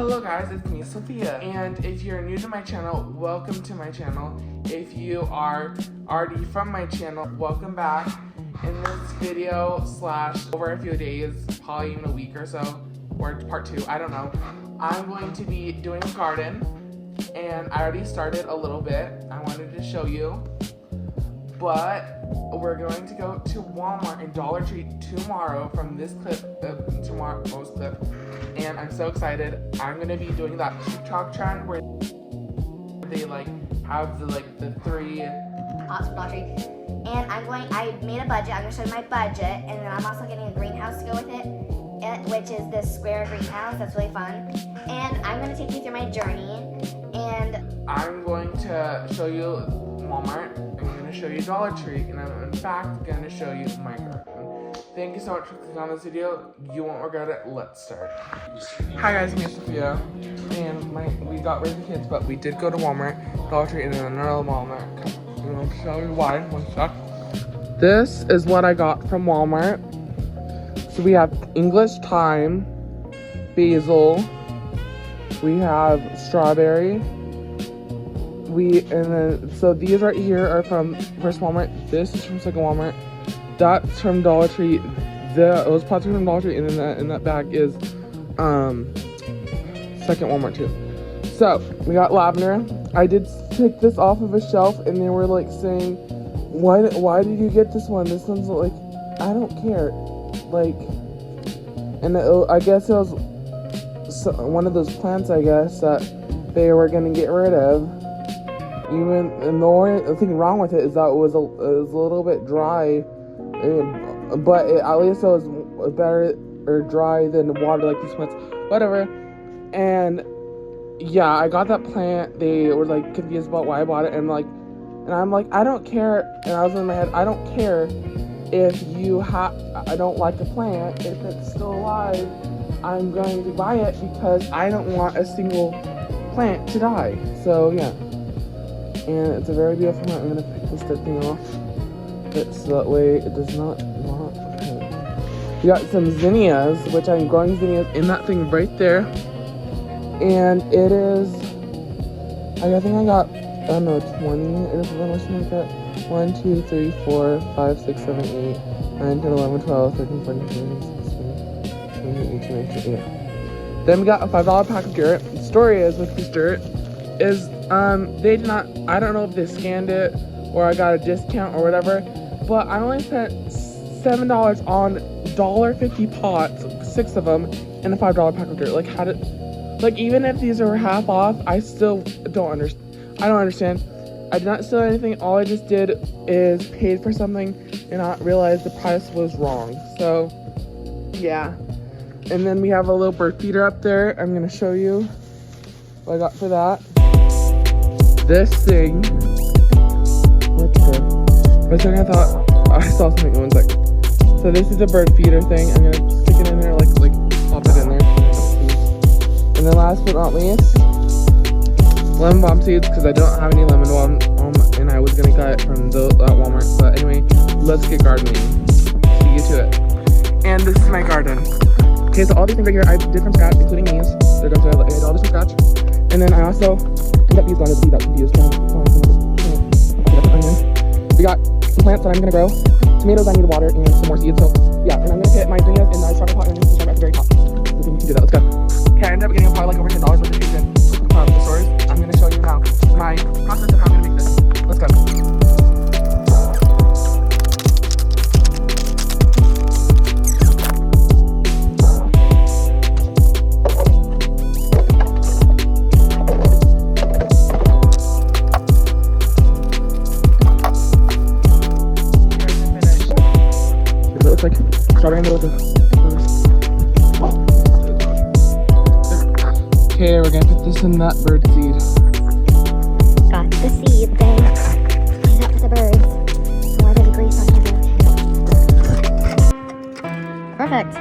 Hello guys, it's me, Sophia, and if you're new to my channel, welcome to my channel. If you are already from my channel, welcome back. In this video / over a few days, probably even a week or so, or part 2, I don't know, I'm going to be doing a garden, and I already started a little bit. I wanted to show you, but we're going to go to Walmart and Dollar Tree tomorrow from this clip, tomorrow's clip, and I'm so excited. I'm gonna be doing that TikTok trend where they like have the 3 pots from Dollar Tree, and I made a budget. I'm gonna show you my budget, and then I'm also getting a greenhouse to go with it, which is this square greenhouse. That's really fun, and I'm gonna take you through my journey, and I'm going to show you Walmart. I'm going to show you Dollar Tree, and I'm in fact going to show you my garden. Thank you so much for clicking on this video. You won't regret it. Let's start. Hi guys, me Sophia, and we got rid of the kids, but we did go to Walmart, Dollar Tree, and then another Walmart. And I'll show you why. One sec. This is what I got from Walmart. So we have English thyme, basil, we have strawberry. So these right here are from first Walmart. This is from second Walmart. That's from Dollar Tree. Those pots are from Dollar Tree, and then in that bag is second Walmart too. So we got lavender. I did take this off of a shelf, and they were like saying, "Why did you get this one? This one's like, I don't care." Like, and I guess it was one of those plants, I guess, that they were gonna get rid of. And the only thing wrong with it is that it was a little bit dry, but at least it was better or dry than water like these plants, whatever. And yeah, I got that plant. They were like confused about why I bought it, and I'm like, I don't care. And I was in my head, I don't care if I don't like the plant. If it's still alive, I'm going to buy it because I don't want a single plant to die. So yeah. And it's a very beautiful plant. I'm gonna pick this thing off, so that way it does not okay. We got some zinnias, which I'm growing zinnias in that thing right there, and it is. I think I got 20. It is something like that. 1, 2, 3, 4, 5, 6, 7, 8, 9, 10, 11, 12, 13, 14, 15, 16, 17, 18, 19, yeah. Then we got a $5 pack of dirt. The story is with this dirt is they did not, I don't know if they scanned it or I got a discount or whatever, but I only spent $7 on $1.50 pots, 6 of them, and a $5 pack of dirt. Like, how did, like, even if these are half off, I still don't understand. I don't understand. I did not steal anything. All I just did is paid for something and not realize the price was wrong. So yeah. And then we have a little bird feeder up there. I'm gonna show you what I got for that. This thing. Let's go. For a second I thought I saw something. One sec. So this is a bird feeder thing. I'm gonna stick it in there, like pop it in there. And then last but not least, lemon balm seeds, because I don't have any lemon balm, and I was gonna get it from Walmart. But anyway, let's get gardening. See you to it. And this is my garden. Okay, so all these things right here I did from scratch, including these. They're done, so I did all this from scratch. And then I also got these gone to be that confused. We got some plants that I'm gonna grow. Tomatoes I need to water, and some more seeds. So yeah, and I'm gonna put my zinnias in the starter pot and just start at the very top. So we can do that. Let's go. Okay, I ended up getting probably like over $10 worth of seeds in the stores. I'm gonna show you now my process of how I'm gonna make this. Let's go. Like strawberry in the middle. Okay, we're gonna put this in that bird seed. got the seed thing. Clean up for the birds. Why there's a grease on here? Perfect.